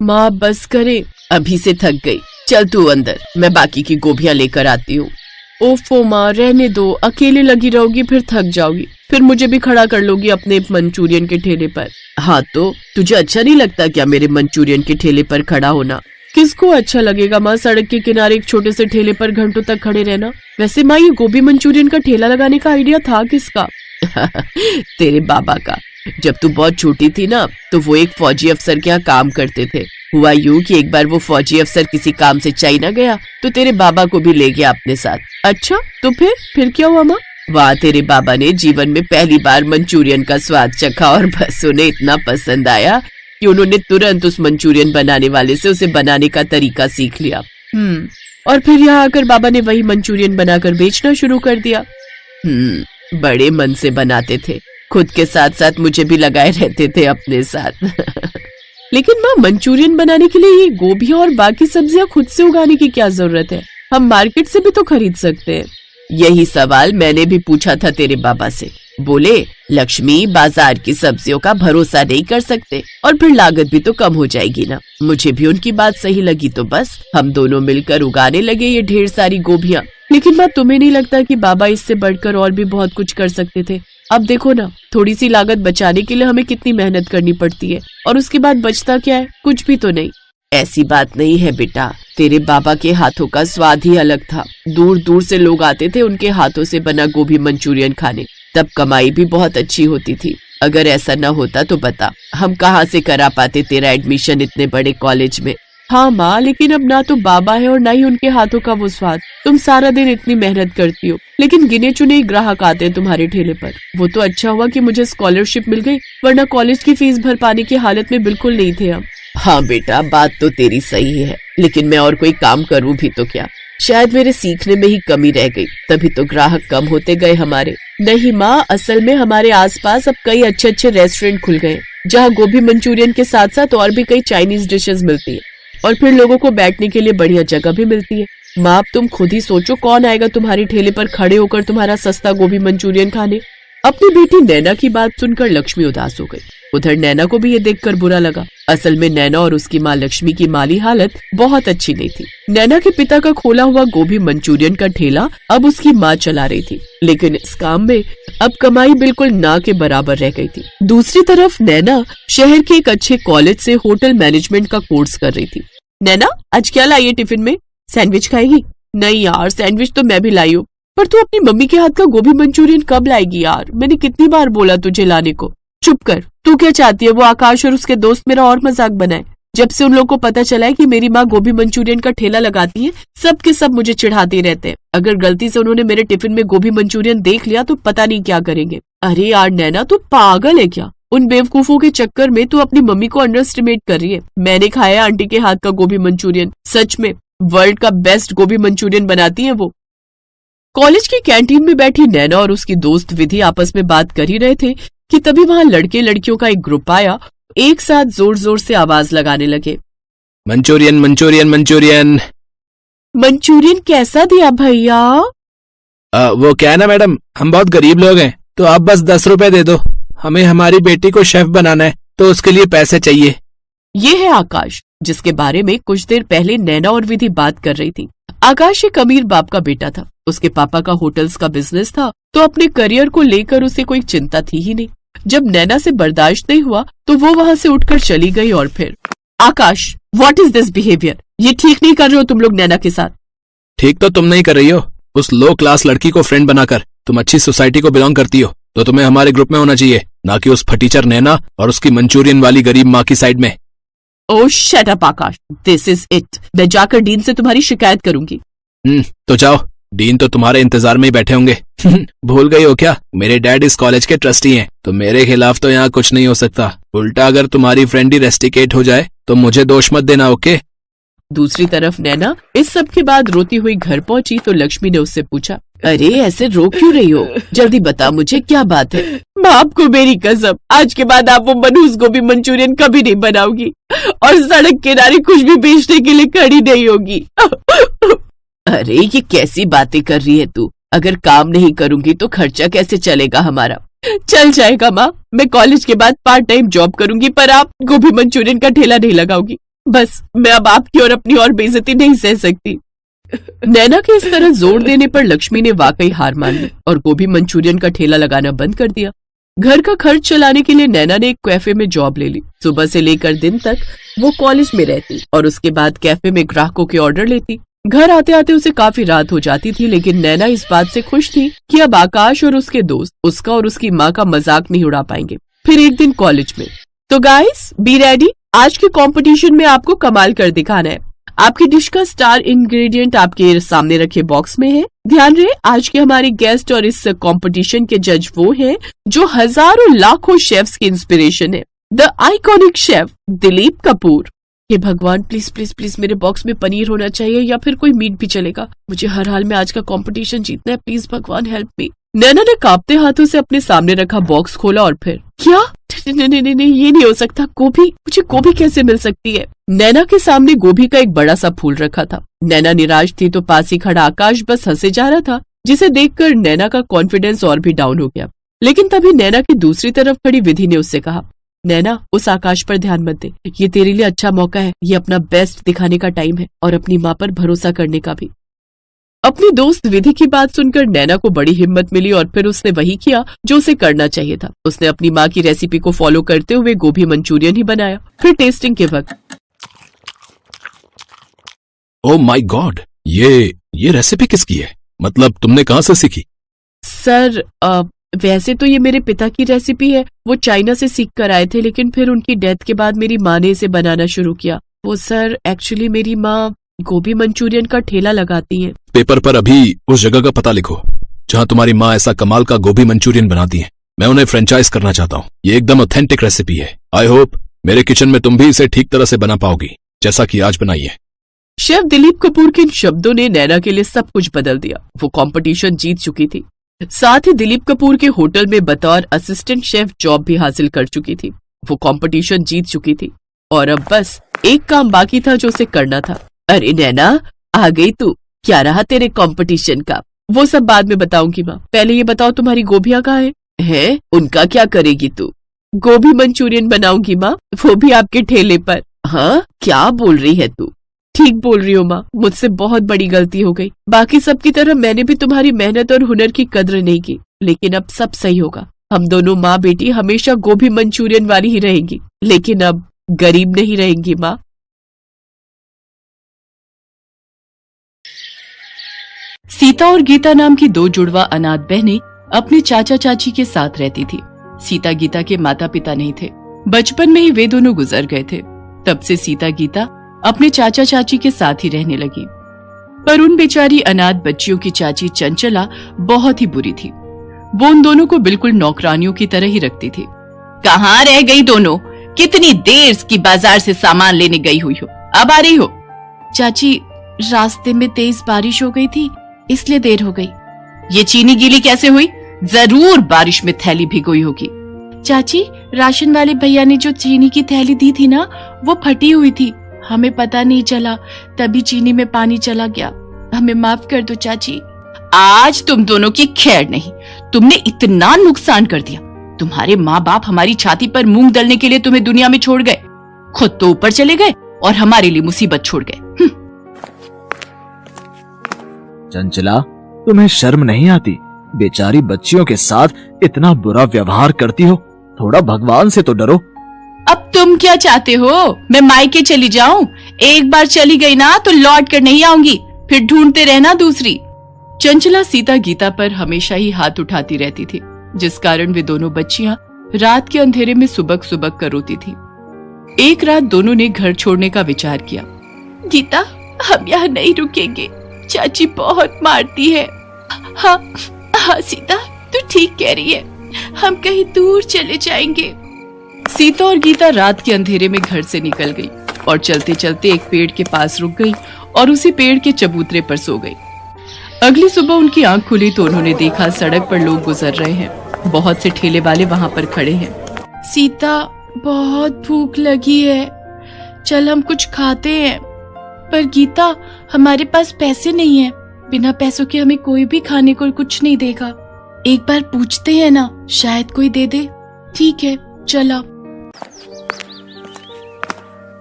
माँ बस करे, अभी से थक गई। चल तू अंदर, मैं बाकी की गोभियां लेकर आती हूँ। ओफो माँ, रहने दो, अकेले लगी रहोगी फिर थक जाओगी, फिर मुझे भी खड़ा कर लोगी अपने मंचूरियन के ठेले पर। हाँ तो तुझे अच्छा नहीं लगता क्या मेरे मंचूरियन के ठेले पर खड़ा होना? किसको अच्छा लगेगा माँ सड़क के किनारे एक छोटे से ठेले पर घंटों तक खड़े रहना। वैसे माँ, ये गोभी मंचूरियन का ठेला लगाने का आइडिया था किसका? तेरे बाबा का। जब तू बहुत छोटी थी ना, तो वो एक फौजी अफसर के यहाँ काम करते थे। हुआ यूं कि एक बार वो फौजी अफसर किसी काम से चाइना गया, तो तेरे बाबा को भी ले गया अपने साथ। अच्छा, तो फिर क्या हुआ माँ? वहाँ तेरे बाबा ने जीवन में पहली बार मंचूरियन का स्वाद चखा और बस उन्हें इतना पसंद आया कि उन्होंने तुरंत उस मंचूरियन बनाने वाले से उसे बनाने का तरीका सीख लिया। और फिर यहाँ आकर बाबा ने वही मंचूरियन बनाकर बेचना शुरू कर दिया। बड़े मन से बनाते थे, खुद के साथ साथ मुझे भी लगाए रहते थे अपने साथ। लेकिन माँ, मंचूरियन बनाने के लिए ये गोभी और बाकी सब्जियां खुद से उगाने की क्या जरूरत है? हम मार्केट से भी तो खरीद सकते हैं। यही सवाल मैंने भी पूछा था तेरे बाबा से। बोले, लक्ष्मी, बाजार की सब्जियों का भरोसा नहीं कर सकते और फिर लागत भी तो कम हो जाएगी ना। मुझे भी उनकी बात सही लगी, तो बस हम दोनों मिलकर उगाने लगे ये ढेर सारी गोभियां। लेकिन माँ, तुम्हें नहीं लगता कि बाबा इससे बढ़कर और भी बहुत कुछ कर सकते थे? अब देखो ना, थोड़ी सी लागत बचाने के लिए हमें कितनी मेहनत करनी पड़ती है, और उसके बाद बचता क्या है? कुछ भी तो नहीं। ऐसी बात नहीं है बेटा, तेरे बाबा के हाथों का स्वाद ही अलग था। दूर दूर से लोग आते थे उनके हाथों से बना गोभी मंचूरियन खाने। तब कमाई भी बहुत अच्छी होती थी। अगर ऐसा न होता तो बता, हम कहाँ से करा पाते तेरा एडमिशन इतने बड़े कॉलेज में? हाँ माँ, लेकिन अब ना तो बाबा है और ना ही उनके हाथों का वो स्वाद। तुम सारा दिन इतनी मेहनत करती हो, लेकिन गिने चुने ही ग्राहक आते हैं तुम्हारे ठेले पर। वो तो अच्छा हुआ कि मुझे स्कॉलरशिप मिल गई, वरना कॉलेज की फीस भर पाने की हालत में बिल्कुल नहीं थे हम। हाँ बेटा, बात तो तेरी सही है, लेकिन मैं और कोई काम करूँ भी तो क्या? शायद मेरे सीखने में ही कमी रह गई, तभी तो ग्राहक कम होते गए हमारे। नहीं माँ, असल में हमारे आसपास अब कई अच्छे अच्छे रेस्टोरेंट खुल गए, जहाँ गोभी मंचूरियन के साथ साथ और भी कई चाइनीज डिशेस मिलती है, और फिर लोगों को बैठने के लिए बढ़िया जगह भी मिलती है। माँ, अब तुम खुद ही सोचो, कौन आएगा तुम्हारे ठेले पर खड़े होकर तुम्हारा सस्ता गोभी मंचूरियन खाने? अपनी बेटी नैना की बात सुनकर लक्ष्मी उदास हो गई। उधर नैना को भी ये देखकर बुरा लगा। असल में नैना और उसकी माँ लक्ष्मी की माली हालत बहुत अच्छी नहीं थी। नैना के पिता का खोला हुआ गोभी मंचूरियन का ठेला अब उसकी माँ चला रही थी, लेकिन इस काम में अब कमाई बिल्कुल ना के बराबर रह गई थी। दूसरी तरफ नैना शहर के एक अच्छे कॉलेज से होटल मैनेजमेंट का कोर्स कर रही थी। नैना, आज क्या लाई है टिफिन में? सैंडविच खाएगी? नहीं यार, सैंडविच तो मैं भी लाई हूँ, पर तू अपनी मम्मी के हाथ का गोभी मंचूरियन कब लाएगी यार? मैंने कितनी बार बोला तुझे लाने को। चुप कर, तू क्या चाहती है वो आकाश और उसके दोस्त मेरा और मजाक बनाए? जब से उन लोगों को पता चला है कि मेरी माँ गोभी मंचूरियन का ठेला लगाती है, सब के सब मुझे चिढ़ाते रहते हैं। अगर गलती से उन्होंने मेरे टिफिन में गोभी मंचूरियन देख लिया तो पता नहीं क्या करेंगे। अरे यार नैना, तू पागल है क्या? उन बेवकूफों के चक्कर में तू अपनी मम्मी को अंडर एस्टिमेट कर रही है। मैंने खाया आंटी के हाथ का गोभी मंचूरियन, सच में वर्ल्ड का बेस्ट गोभी मंचूरियन बनाती है वो। कॉलेज की कैंटीन में बैठी नैना और उसकी दोस्त विधि आपस में बात कर ही रहे थे कि तभी वहाँ लड़के लड़कियों का एक ग्रुप आया। एक साथ जोर जोर से आवाज लगाने लगे, मंचूरियन मंचूरियन मंचूरियन। मंचूरियन कैसा दिया भैया? वो क्या है ना मैडम, हम बहुत गरीब लोग हैं, तो आप बस 10 रुपए दे दो। हमें हमारी बेटी को शेफ बनाना है, तो उसके लिए पैसे चाहिए। ये है आकाश, जिसके बारे में कुछ देर पहले नैना और विधि बात कर रही थी। आकाश एक अमीर बाप का बेटा था। उसके पापा का होटल्स का बिजनेस था, तो अपने करियर को लेकर उसे कोई चिंता थी ही नहीं। जब नैना से बर्दाश्त नहीं हुआ तो वो वहाँ से उठकर चली गई। और फिर आकाश, व्हाट इज दिस बिहेवियर? ये ठीक नहीं कर रहे हो तुम लोग नैना के साथ। ठीक तो तुम नहीं कर रही हो, उस लो क्लास लड़की को फ्रेंड बनाकर। तुम अच्छी सोसाइटी को बिलोंग करती हो, तो तुम्हें हमारे ग्रुप में होना चाहिए, ना कि उस फटीचर नैना और उसकी मंचूरियन वाली गरीब माँ की साइड में। Oh shut up Akash, this is it. मैं जाकर डीन से तुम्हारी शिकायत करूंगी। तो जाओ, डीन तो तुम्हारे इंतजार में ही बैठे होंगे। भूल गई हो क्या, मेरे डैड इस कॉलेज के ट्रस्टी हैं, तो मेरे खिलाफ तो यहाँ कुछ नहीं हो सकता। उल्टा अगर तुम्हारी फ्रेंड ही रेस्टिकेट हो जाए तो मुझे दोष मत देना, ओके? दूसरी तरफ नैना इस सब के बाद रोती हुई घर पहुंची तो लक्ष्मी ने उससे पूछा, अरे ऐसे रो क्यों रही हो? जल्दी बता मुझे, क्या बात है? बाप को मेरी कसम, आज के बाद आप वो मनहूस गोभी मंचूरियन कभी नहीं बनाओगी और सड़क किनारे कुछ भी बेचने के लिए खड़ी नहीं होगी। अरे ये कैसी बातें कर रही है तू? अगर काम नहीं करूंगी तो खर्चा कैसे चलेगा हमारा? चल जाएगा माँ, मैं कॉलेज के बाद पार्ट टाइम जॉब करूंगी, पर आप गोभी मंचूरियन का ठेला नहीं लगाओगी। बस मैं अब आपकी और अपनी और बेइज्जती नहीं सह सकती। नैना के इस तरह जोर देने पर लक्ष्मी ने वाकई हार मान ली और गोभी मंचूरियन का ठेला लगाना बंद कर दिया। घर का खर्च चलाने के लिए नैना ने एक कैफे में जॉब ले ली। सुबह से लेकर दिन तक वो कॉलेज में रहती और उसके बाद कैफे में ग्राहकों के ऑर्डर लेती। घर आते आते उसे काफी रात हो जाती थी, लेकिन नैना इस बात से खुश थी कि अब आकाश और उसके दोस्त उसका और उसकी माँ का मजाक नहीं उड़ा पाएंगे। फिर एक दिन कॉलेज में, तो गाइस बी रेडी, आज के कंपटीशन में आपको कमाल कर दिखाना है। आपकी डिश का स्टार इंग्रेडिएंट आपके सामने रखे बॉक्स में है। ध्यान रहे, आज के हमारे गेस्ट और इस कंपटीशन के जज वो हैं जो हजारों लाखों शेफ्स की इंस्पिरेशन है, the iconic chef Dilip Kapoor. हे भगवान, प्लीज प्लीज प्लीज मेरे बॉक्स में पनीर होना चाहिए या फिर कोई मीट भी चलेगा। मुझे हर हाल में आज का कंपटीशन जीतना है, प्लीज भगवान हेल्प मी। नैना ने कांपते हाथों से अपने सामने रखा बॉक्स खोला और फिर क्या, नहीं, ये नहीं हो सकता। गोभी, मुझे गोभी कैसे मिल सकती है? नैना के सामने गोभी का एक बड़ा सा फूल रखा था। नैना निराश थी तो पास ही खड़ा आकाश बस हंसे जा रहा था, जिसे देखकर नैना का कॉन्फिडेंस और भी डाउन हो गया। लेकिन तभी नैना की दूसरी तरफ खड़ी विधि ने उससे कहा, नैना उस आकाश पर ध्यान मत दे, ये तेरे लिए अच्छा मौका है, ये अपना बेस्ट दिखाने का टाइम है और अपनी माँ पर भरोसा करने का भी। अपनी दोस्त विधि की बात सुनकर नैना को बड़ी हिम्मत मिली और फिर उसने वही किया जो उसे करना चाहिए था। उसने अपनी माँ की रेसिपी को फॉलो करते हुए गोभी मंचूरियन ही बनाया। फिर टेस्टिंग के वक्त, ओह माय गॉड, ये रेसिपी किसकी है? मतलब तुमने कहाँ से सीखी? सर वैसे तो ये मेरे पिता की रेसिपी है, वो चाइना से सीख कर आए थे, लेकिन फिर उनकी डेथ के बाद मेरी माँ ने इसे बनाना शुरू किया। वो सर एक्चुअली मेरी माँ गोभी मंचूरियन का ठेला लगाती हैं। पेपर पर अभी उस जगह का पता लिखो जहाँ तुम्हारी माँ ऐसा कमाल का गोभी मंचूरियन बनाती है। मैं उन्हें फ्रेंचाइज करना चाहता हूँ। ये एकदम ऑथेंटिक रेसिपी है। आई होप मेरे किचन में तुम भी इसे ठीक तरह से बना पाओगी जैसा कि आज बनाई है। शेफ दिलीप कपूर के इन शब्दों ने नैना के लिए सब कुछ बदल दिया। वो कंपटीशन जीत चुकी थी, साथ ही दिलीप कपूर के होटल में बतौर असिस्टेंट शेफ जॉब भी हासिल कर चुकी थी। वो कंपटीशन जीत चुकी थी और अब बस एक काम बाकी था जो उसे करना था। अरे नैना, आ गई तू, क्या रहा तेरे कंपटीशन का? वो सब बाद में बताऊंगी माँ, पहले ये बताओ तुम्हारी गोभियां कहाँ है? उनका क्या करेगी तू? गोभी मंचूरियन बनाऊंगी माँ, वो भी आपके ठेले पर। हाँ, क्या बोल रही है तू? ठीक बोल रही हो माँ, मुझसे बहुत बड़ी गलती हो गई। बाकी सबकी तरह मैंने भी तुम्हारी मेहनत और हुनर की कद्र नहीं की, लेकिन अब सब सही होगा। हम दोनों माँ बेटी हमेशा गोभी मंचूरियन वाली ही रहेंगी, लेकिन अब गरीब नहीं रहेंगी माँ। सीता और गीता नाम की दो जुड़वा अनाथ बहनें अपने चाचा चाची के साथ रहती थी। सीता गीता के माता पिता नहीं थे, बचपन में ही वे दोनों गुजर गए थे। तब से सीता गीता अपने चाचा चाची के साथ ही रहने लगी। पर उन बेचारी अनाथ बच्चियों की चाची चंचला बहुत ही बुरी थी। वो उन दोनों को बिल्कुल नौकरानियों की तरह ही रखती थी। कहाँ रह गई दोनों? कितनी देर की बाजार से सामान लेने गई हुई हो, अब आ रही हो? चाची, रास्ते में तेज बारिश हो गई थी, इसलिए देर हो गई। ये चीनी गीली कैसे हुई? जरूर बारिश में थैली भिगोई होगी। चाची, राशन वाले भैया ने जो चीनी की थैली दी थी ना, वो फटी हुई थी, हमें पता नहीं चला, तभी चीनी में पानी चला गया। हमें माफ कर दो चाची। आज तुम दोनों की खैर नहीं, तुमने इतना नुकसान कर दिया। तुम्हारे माँ बाप हमारी छाती पर मूंग दलने के लिए तुम्हें दुनिया में छोड़ गए, खुद तो ऊपर चले गए और हमारे लिए मुसीबत छोड़ गए। चंचला, तुम्हें शर्म नहीं आती? बेचारी बच्चियों के साथ इतना बुरा व्यवहार करती हो, थोड़ा भगवान से तो डरो। अब तुम क्या चाहते हो? मैं मायके चली जाऊं? एक बार चली गई ना तो लौट कर नहीं आऊंगी, फिर ढूंढते रहना दूसरी। चंचला सीता गीता पर हमेशा ही हाथ उठाती रहती थी, जिस कारण वे दोनों बच्चियां रात के अंधेरे में सुबक सुबक कर रोती थी। एक रात दोनों ने घर छोड़ने का विचार किया। गीता, हम यहाँ नहीं रुकेंगे, चाची बहुत मारती है। हाँ सीता, तू ठीक कह रही है, हम कहीं दूर चले जाएंगे। सीता और गीता रात के अंधेरे में घर से निकल गई और चलते चलते एक पेड़ के पास रुक गई और उसी पेड़ के चबूतरे पर सो गई। अगली सुबह उनकी आंख खुली तो उन्होंने देखा सड़क पर लोग गुजर रहे हैं। बहुत से ठेले वाले वहां पर खड़े हैं। सीता, बहुत भूख लगी है, चल हम कुछ खाते हैं। पर गीता, हमारे पास पैसे नहीं है, बिना पैसों के हमें कोई भी खाने को कुछ नहीं देगा। एक बार पूछते हैं ना, शायद कोई दे दे। ठीक है, चला।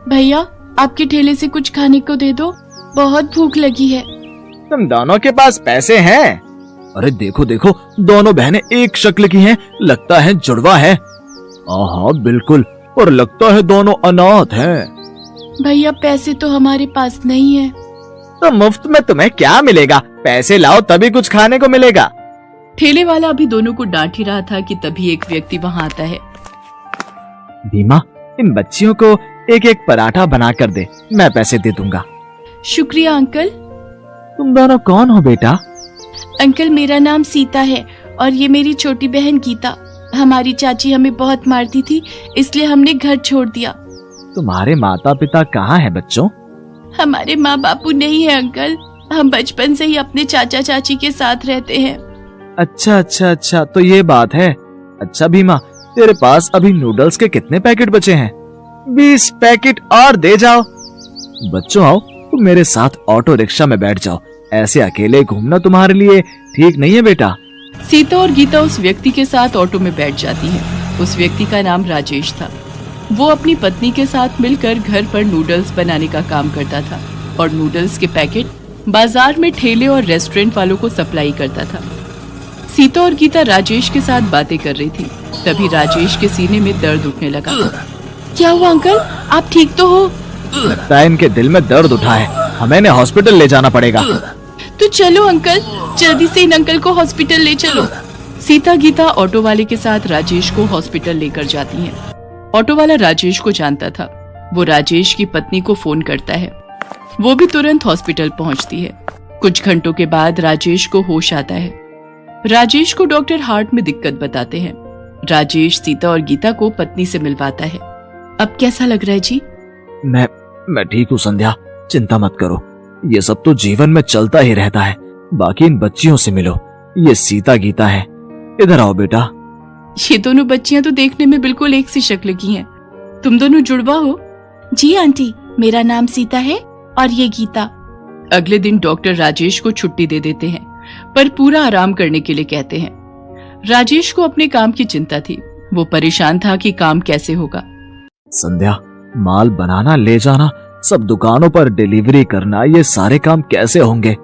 भैया, आपके ठेले से कुछ खाने को दे दो, बहुत भूख लगी है। तुम दोनों के पास पैसे हैं? अरे देखो देखो, दोनों बहनें एक शक्ल की हैं, लगता है जुड़वा है। हाँ बिल्कुल, और लगता है दोनों अनाथ हैं। भैया पैसे तो हमारे पास नहीं है। तो मुफ्त में तुम्हें क्या मिलेगा? पैसे लाओ तभी कुछ खाने को मिलेगा। ठेले वाला अभी दोनों को डांट ही रहा था कि तभी एक व्यक्ति वहाँ आता है। भीमा, इन बच्चियों को एक एक पराठा बना कर दे, मैं पैसे दे दूंगा। शुक्रिया अंकल। तुम दोनों कौन हो बेटा? अंकल मेरा नाम सीता है और ये मेरी छोटी बहन गीता। हमारी चाची हमें बहुत मारती थी, इसलिए हमने घर छोड़ दिया। तुम्हारे माता पिता कहाँ हैं बच्चों? हमारे माँ बापू नहीं है अंकल, हम बचपन से ही अपने चाचा चाची के साथ रहते हैं। अच्छा अच्छा अच्छा, तो ये बात है। अच्छा भीमा, तेरे पास अभी नूडल्स के कितने पैकेट बचे हैं? 20 पैकेट और दे जाओ। बच्चों आओ, तुम मेरे साथ ऑटो रिक्शा में बैठ जाओ। ऐसे अकेले घूमना तुम्हारे लिए ठीक नहीं है बेटा। सीता और गीता उस व्यक्ति के साथ ऑटो में बैठ जाती हैं। उस व्यक्ति का नाम राजेश था। वो अपनी पत्नी के साथ मिलकर घर पर नूडल्स बनाने का काम करता था और नूडल्स के पैकेट बाजार में ठेले और रेस्टोरेंट वालों को सप्लाई करता था। सीता और गीता राजेश के साथ बातें कर रही थी, तभी राजेश के सीने में दर्द उठने लगा। क्या हुआ अंकल, आप ठीक तो हो? लगता है इनके दिल में दर्द उठा है, हमें इन्हें हॉस्पिटल ले जाना पड़ेगा। तो चलो अंकल, जल्दी से इन अंकल को हॉस्पिटल ले चलो। सीता गीता ऑटो वाले के साथ राजेश को हॉस्पिटल लेकर जाती हैं। ऑटो वाला राजेश को जानता था। वो राजेश की पत्नी को फोन करता है। वो भी तुरंत हॉस्पिटल पहुंचती है। कुछ घंटों के बाद राजेश को होश आता है। राजेश को डॉक्टर हार्ट में दिक्कत बताते हैं। राजेश सीता और गीता को पत्नी से मिलवाता है। अब कैसा लग रहा है जी? मैं ठीक हूँ संध्या, चिंता मत करो। ये सब तो जीवन में चलता ही रहता है। बाकी इन बच्चियों से मिलो, ये सीता गीता है। इधर आओ बेटा। ये दोनों बच्चियां तो देखने में बिल्कुल एक सी शक्ल की हैं। तुम दोनों जुड़वा हो? जी आंटी, मेरा नाम सीता है और ये गीता। अगले दिन डॉक्टर राजेश को छुट्टी दे देते हैं, पर पूरा आराम करने के लिए कहते हैं। राजेश को अपने काम की चिंता थी। वो परेशान था कि काम कैसे होगा। संध्या, माल बनाना, ले जाना, सब दुकानों पर डिलीवरी करना, ये सारे काम कैसे होंगे?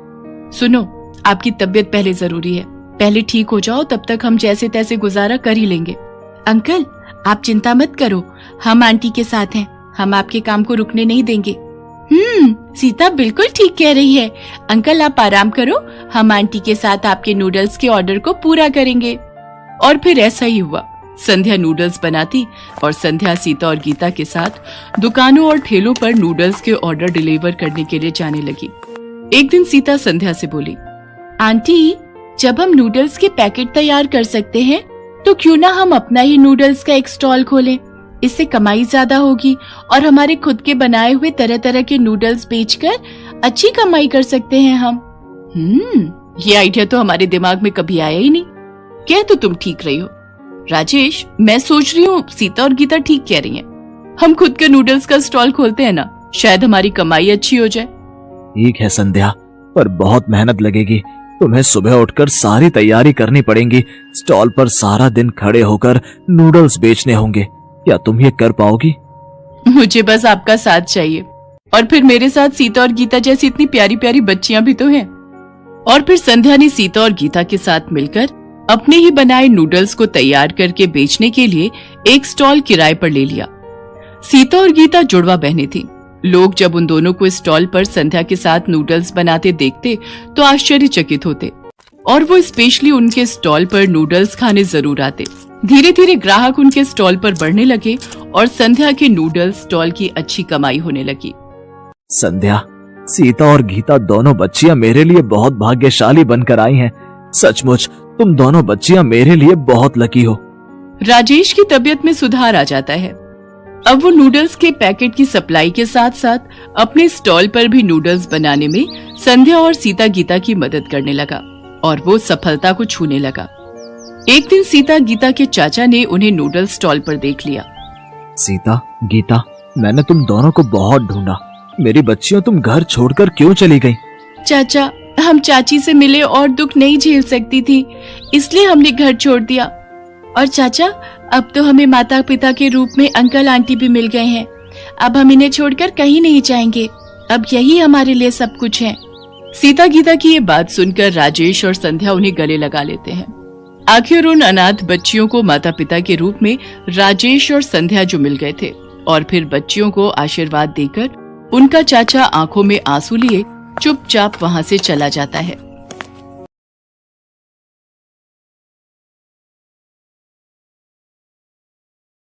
सुनो, आपकी तबीयत पहले जरूरी है। पहले ठीक हो जाओ, तब तक हम जैसे तैसे गुजारा कर ही लेंगे। अंकल आप चिंता मत करो, हम आंटी के साथ हैं, हम आपके काम को रुकने नहीं देंगे। सीता बिल्कुल ठीक कह रही है। अंकल आप आराम करो, हम आंटी के साथ आपके नूडल्स के ऑर्डर को पूरा करेंगे। और फिर ऐसा ही हुआ। संध्या नूडल्स बनाती और संध्या सीता और गीता के साथ दुकानों और ठेलों पर नूडल्स के ऑर्डर डिलीवर करने के लिए जाने लगी। एक दिन सीता संध्या से बोली, आंटी जब हम नूडल्स के पैकेट तैयार कर सकते हैं तो क्यों ना हम अपना ही नूडल्स का एक स्टॉल खोलें। इससे कमाई ज्यादा होगी और हमारे खुद के बनाए हुए तरह तरह के नूडल्स बेचकर अच्छी कमाई कर सकते हैं हम। ये आइडिया तो हमारे दिमाग में कभी आया ही नहीं। कह तो तुम ठीक रही हो राजेश, मैं सोच रही हूँ सीता और गीता ठीक कह रही हैं। हम खुद के नूडल्स का स्टॉल खोलते हैं ना, शायद हमारी कमाई अच्छी हो जाए। ठीक है संध्या, पर बहुत मेहनत लगेगी। तुम्हें सुबह उठकर सारी तैयारी करनी पड़ेगी। स्टॉल पर सारा दिन खड़े होकर नूडल्स बेचने होंगे। क्या तुम ये कर पाओगी? मुझे बस आपका साथ चाहिए, और फिर मेरे साथ सीता और गीता जैसी इतनी प्यारी प्यारी बच्चियां भी तो हैं। और फिर संध्या ने सीता और गीता के साथ मिलकर अपने ही बनाए नूडल्स को तैयार करके बेचने के लिए एक स्टॉल किराए पर ले लिया। सीता और गीता जुड़वा बहनें थीं। लोग जब उन दोनों को स्टॉल पर संध्या के साथ नूडल्स बनाते देखते तो आश्चर्यचकित होते और वो स्पेशली उनके स्टॉल पर नूडल्स खाने जरूर आते। धीरे धीरे ग्राहक उनके स्टॉल पर बढ़ने लगे और संध्या के नूडल्स स्टॉल की अच्छी कमाई होने लगी। संध्या, सीता और गीता दोनों बच्चियां मेरे लिए बहुत भाग्यशाली बनकर आई हैं। सचमुच तुम दोनों बच्चियां मेरे लिए बहुत लकी हो। राजेश की तबीयत में सुधार आ जाता है। अब वो नूडल्स के पैकेट की सप्लाई के साथ साथ अपने स्टॉल पर भी नूडल्स बनाने में संध्या और सीता गीता की मदद करने लगा और वो सफलता को छूने लगा। एक दिन सीता गीता के चाचा ने उन्हें नूडल्स स्टॉल पर देख लिया। सीता, गीता, मैंने तुम दोनों को बहुत ढूंढा। मेरी बच्चियों, तुम घर छोड़कर क्यों चली गई? चाचा, हम चाची से मिले और दुख नहीं झेल सकती थी, इसलिए हमने घर छोड़ दिया। और चाचा, अब तो हमें माता पिता के रूप में अंकल आंटी भी मिल गए हैं। अब हम इन्हें छोड़कर कहीं नहीं जाएंगे। अब यही हमारे लिए सब कुछ है। सीता गीता की ये बात सुनकर राजेश और संध्या उन्हें गले लगा लेते हैं। आखिर उन अनाथ बच्चियों को माता पिता के रूप में राजेश और संध्या जो मिल गए थे, और फिर बच्चियों को आशीर्वाद देकर उनका चाचा आंखों में आंसू लिए चुपचाप वहां से चला जाता है।